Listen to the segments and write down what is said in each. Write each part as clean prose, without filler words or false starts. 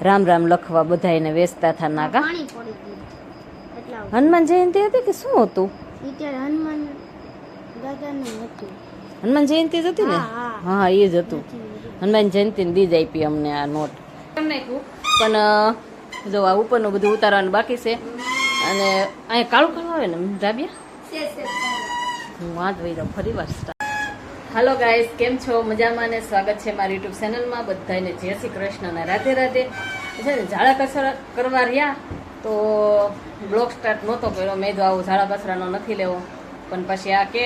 રામ રામ લખવા બધાને વેચતા હતા નાકા. હનુમાન જયંતિ હતી કે શું હતું? હનુમાન જયંતિ જ હતી ને? હા એ જ હતું. હનુમાન જયંતિ ને દીજ આપી અમને આ નોટ. પણ જો આ ઉપરનું બધું ઉતારવાનું બાકી છે. અને અહીંયા કાળું કાળું આવે ને રાબિયા, હું વાંચ વહી જાઉં ફરી વાર. હાલો ગાઈસ, કેમ છો? મજામાં ને સ્વાગત છે મારી યુટ્યુબ ચેનલમાં. બધાને જય શ્રી કૃષ્ણ ને રાધે રાધે. છે ને ઝાડા કચરા કરવા રહ્યા તો બ્લોગ સ્ટાર્ટ નહોતો કર્યો. મેં તો આવું ઝાડા કચરાનો નથી લેવો, પણ પછી આ કે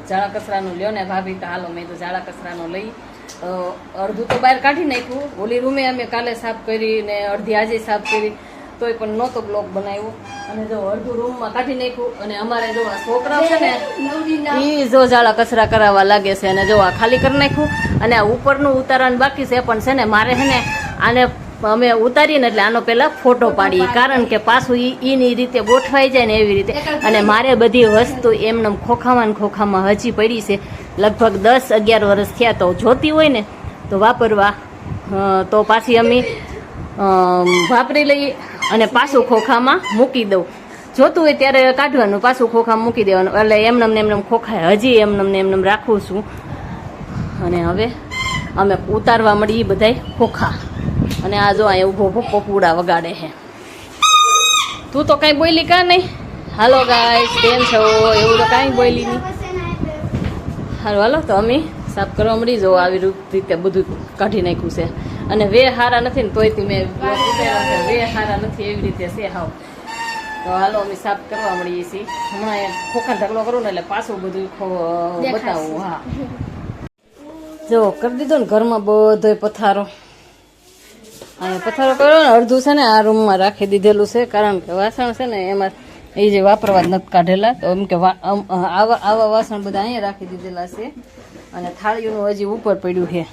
ઝાડા કચરાનું લ્યો ને ભાભી, તો હાલો મેં તો ઝાડા કચરાનો લઈ. અડધું તો બહાર કાઢી નાખ્યું. ઓલી રૂમે અમે કાલે સાફ કરી ને અડધી આજે સાફ કરી, તોય પણ નહોતો બ્લોગ બનાવ્યો. અને જો અડધું રૂમમાં કાઢી નાખ્યું. અને અમારે જો આ છોકરા છે ને એ જો ઝાડા કચરા કરાવવા લાગે છે. અને જો આ ખાલી કરી નાખ્યું. અને આ ઉપરનું ઉતારવાનું બાકી છે, પણ છે ને મારે છે ને આને અમે ઉતારીએ ને એટલે આનો પહેલા ફોટો પાડીએ, કારણ કે પાછું એની રીતે ગોઠવાઈ જાય ને એવી રીતે. અને મારે બધી વસ્તુ એમને ખોખામાં હજી પડી છે. લગભગ 10-11 વર્ષ થયા. તો જોતી હોય ને તો વાપરવા, તો પાછી અમે વાપરી લઈએ અને પાછું ખોખામાં મૂકી દઉં. જોતું હોય ત્યારે કાઢવાનું, પાછું ખોખામાં મૂકી દેવાનું. એટલે એમને ખોખા હજી એમને રાખું છું. અને હવે અમે ઉતારવા મળી બધાય ખોખા. અને આ જો અહીંયા ઊભો પપુડા વગાડે છે. તું તો કાંઈ બોલી કા નહીં? હાલો ગાઈસ, કેમ છો? એવું તો કાંઈ બોલી નહીં. સારું હાલો, તો અમે સાફ કરવા મળી. જો આવી રીતે બધું કાઢી નાખ્યું છે. અને વે હારા નથી ને તોય મેં વે હારા નથી એવી રીતે છે હાવ. તો હાલો અમે સાફ કરવા મળીએ છીએ. હમણાં ખોખા ઢગલો કરું ને એટલે પાછું બધું બતાવું. હા જો કરી દીધો ને ઘરમાં બધો પથારો. અહીંયા પથારો કર્યો ને અડધું છે ને આ રૂમમાં રાખી દીધેલું છે, કારણ કે વાસણ છે ને એમાં એ જે વાપરવા જ નથી કાઢેલા. તો એમ કે આવા વાસણ બધા અહીંયા રાખી દીધેલા છે. અને થાળીઓનું હજી ઉપર પડ્યું છે.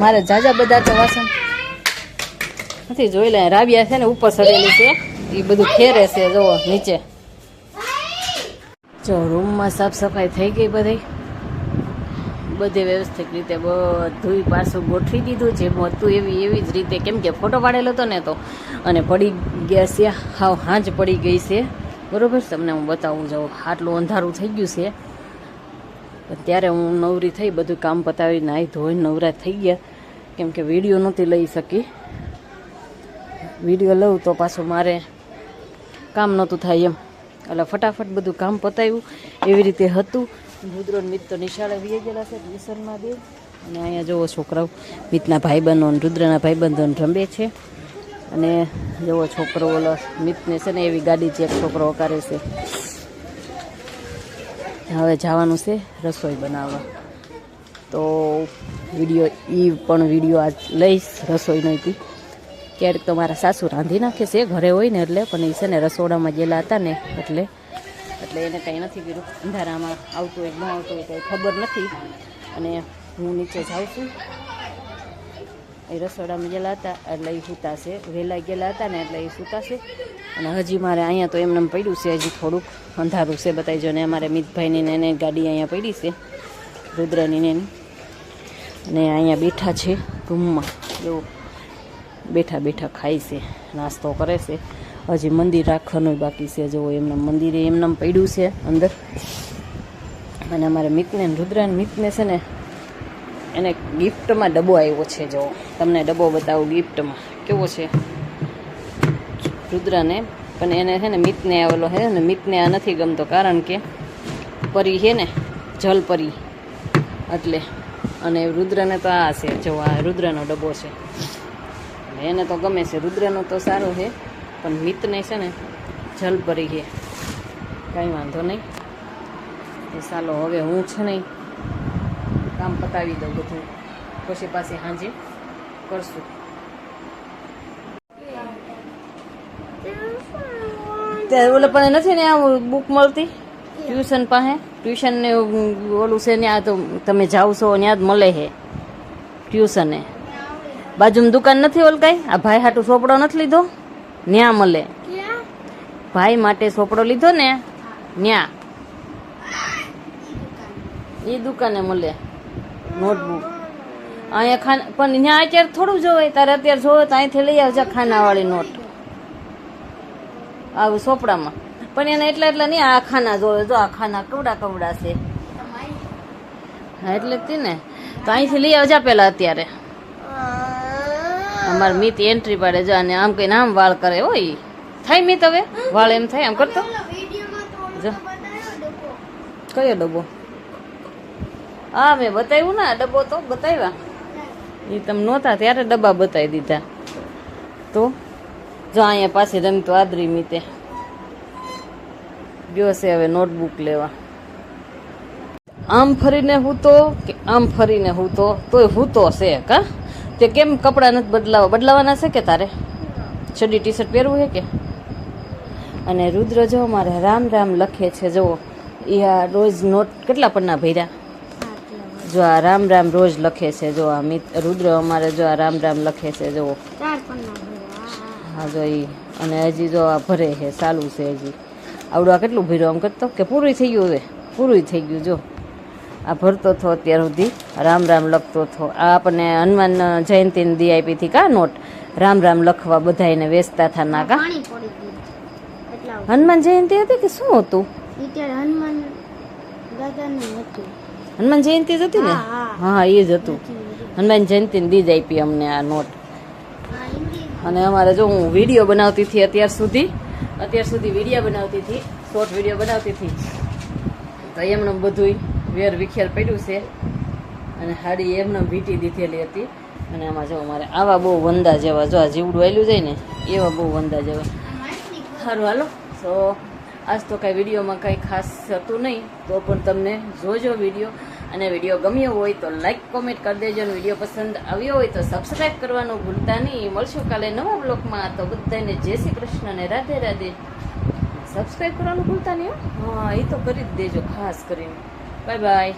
મારે જાજા બધા તો વાસણ નથી જોઈ લે. રાબિયા છે ને ઉપર સડેલી છે, એ બધું ખેરે છે. જુઓ નીચે. જો રૂમમાં સાફ સફાઈ થઈ ગઈ બધે વ્યવસ્થિત રીતે બધું પાછું ગોઠવી દીધું. જે હતું એવી જ રીતે, કેમ કે ફોટો પાડેલો હતો ને તો. અને પડી ગયા છે હાવ હાંજ પડી ગઈ છે. બરોબર, તમને હું બતાવું જાઉં. આટલું અંધારું થઈ ગયું છે. ત્યારે હું નવરી થઈ, બધું કામ પતાવી નાહી ધોઈ નવરા થઈ ગયા. કેમ કે વિડીયો નહોતી લઈ શકી. વિડીયો લઉં તો પાછું મારે કામ નહોતું થાય એમ. એટલે ફટાફટ બધું કામ પતાવ્યું. એવી રીતે હતું. રુદ્ર મિત તો નિશાળે વી ગયેલા છે ટ્યુશનમાં બે. અને અહીંયા જુઓ છોકરાઓ મિતના ભાઈબંધો અને રુદ્રના ભાઈબંધો રમે છે. અને જુઓ છોકરો ઓલો મિતને છે ને એવી ગાડી જે એક છોકરો કરે છે. હવે જવાનું છે રસોઈ બનાવવા. તો વિડીયો આજ લઈશ રસોઈનો. ક્યારેક તો મારા સાસુ રાંધી નાખે છે ઘરે હોય ને એટલે, પણ એ છે ને રસોડામાં ગયેલા હતા ને એટલે એને કંઈ નથી કર્યું. અંધારામાં આવતું હોય ન આવતું હોય કંઈ ખબર નથી. અને હું નીચે જાઉં છું. એ રસોડામાં ગયેલા હતા એટલે એ સૂતા છે. વહેલા ગયેલા હતા ને એટલે એ સૂતા છે. અને હજી મારે અહીંયા તો એમને પડ્યું છે, હજી થોડુંક અંધારું છે. બતાવીજો ને અમારે મિતભાઈની ને એને ગાડી અહીંયા પડી છે, રુદ્રની ને એની. અને અહીંયા બેઠા છે રૂમમાં. એવું બેઠા ખાય છે, નાસ્તો કરે છે. હજી મંદિર રાખવાનું બાકી છે. જુઓ એમને મંદિરે એમને પડ્યું છે અંદર. અને અમારે મિતને રુદ્રને મિતને છે ને એને ગિફ્ટમાં ડબ્બો આવ્યો છે. જો તમને ડબ્બો બતાવું ગિફ્ટમાં કેવો છે રુદ્રને. પણ એને છે ને મિતને આવેલો છે ને મિતને આ નથી ગમતો, કારણ કે પરી છે ને જલ પરી એટલે. અને રુદ્રને તો આ છે. જો આ રુદ્રનો ડબ્બો છે. એને તો ગમે છે. રુદ્રનો તો સારો છે, પણ મિતને છે ને જલ પરી છે. કાંઈ વાંધો નહીં. એ ચાલો હવે હું છે ને કામ પતાવી દઉં બધું, પછી પાછી સાંજે કરશું. ત્યારે ઓલે પણ નથી ને આ બુક મળતી ટ્યુશન પાસે. ટ્યુશન ને ઓલું છે ને, આ તો તમે જાઓ છો ત્યાં જ મળે છે ટ્યુશને. બાજુમાં દુકાન નથી ઓલ કાંઈ? આ ભાઈ હાટું સોપડો નથી લીધો? ન્યા મળે. ભાઈ માટે સોપડો લીધો ને ન્યા, એ દુકાને મળે નોટબુક. અહીંયા ખાના પણ ત્યાં અત્યારે થોડું જોવે તારે અત્યારે જોવે તો અહીંથી લઈ આવજા ખાનાવાળી નોટ આવું સોપડામાં પણ એને એટલા નહીં આ ખાના જોવે જો આ ખાના કવડા કવડા છે હા એટલે જ ને તો અહીંથી લઈ આવજા પેલા અત્યારે અમારે મિત એન્ટ્રી પાડે જો અને આમ કહીને આમ વાળ કરે હોય થાય મિત હવે વાળ એમ થાય આમ કરતો જો કયો ડબ્બો હા મેં બતાવ્યું ને ડબ્બો તો બતાવ્યા એ તમે નહોતા ત્યારે ડબ્બા બતાવી દીધા તો જો અહીંયા પાછી રમતો આદરી મીતે ગયો છે હવે નોટબુક લેવા આમ ફરીને હું તો કે આમ ફરીને હું તો તોય હું તો છે કા તે કેમ કપડાં નથી બદલાવાના છે કે તારે ચડી ટી શર્ટ પહેરવું છે કે અને રુદ્ર જો મારે રામ રામ લખે છે જુઓ એ આ રોજ નોટ કેટલા પન્ના ભર્યા જો આ રામ રામ રોજ લખે છે જો આ રુદ્ર અમારે જો આ રામ રામ લખે છે જુઓ હા જો એ અને હજી જો આ ભરે છે ચાલુ છે હજી આવડું આ કેટલું ભર્યું આમ કરતો કે પૂરું થઈ ગયું હવે પૂરું થઈ ગયું જો આ ભરતો હતો અત્યાર સુધી રામ રામ લખતો હતો આ આપણને હનુમાન જયંતિની દી આપી હતી કા નોટ રામ રામ લખવા બધાને વેચતા હતા ના કા હનુમાન જયંતિ હતી કે શું હતું હનુમાન જયંતિ જ હતી ને હા એ જ હતું હનુમાન જયંતિની દી જ આપી અમને આ નોટ અને અમારે જો હું વિડીયો બનાવતી હતી અત્યાર સુધી વિડીયો બનાવતી હતી શોર્ટ વિડીયો બનાવતી હતી તો એમને બધું વેર વિખેર પડ્યું છે અને હાડી એમને વીંટી દીધેલી હતી અને આમાં જો મારે આવા બહુ વંદા જેવા જો આ જીવડું આવેલું જાય ને એવા બહુ વંદા જેવા સારું હાલો તો આજ તો કાંઈ વિડીયોમાં કાંઈ ખાસ હતું નહીં તો પણ તમને જોજો વિડીયો અને વિડીયો ગમ્યો હોય તો લાઈક કોમેન્ટ કરી દેજો અને વિડીયો પસંદ આવ્યો હોય તો સબસ્ક્રાઈબ કરવાનું ભૂલતા નહીં મળશું કાલે નવા બ્લોગમાં તો બધાને જય શ્રી કૃષ્ણ અને રાધે રાધે સબસ્ક્રાઈબ કરવાનું ભૂલતા નહીં હા એ તો કરી જ દેજો ખાસ કરીને બાય બાય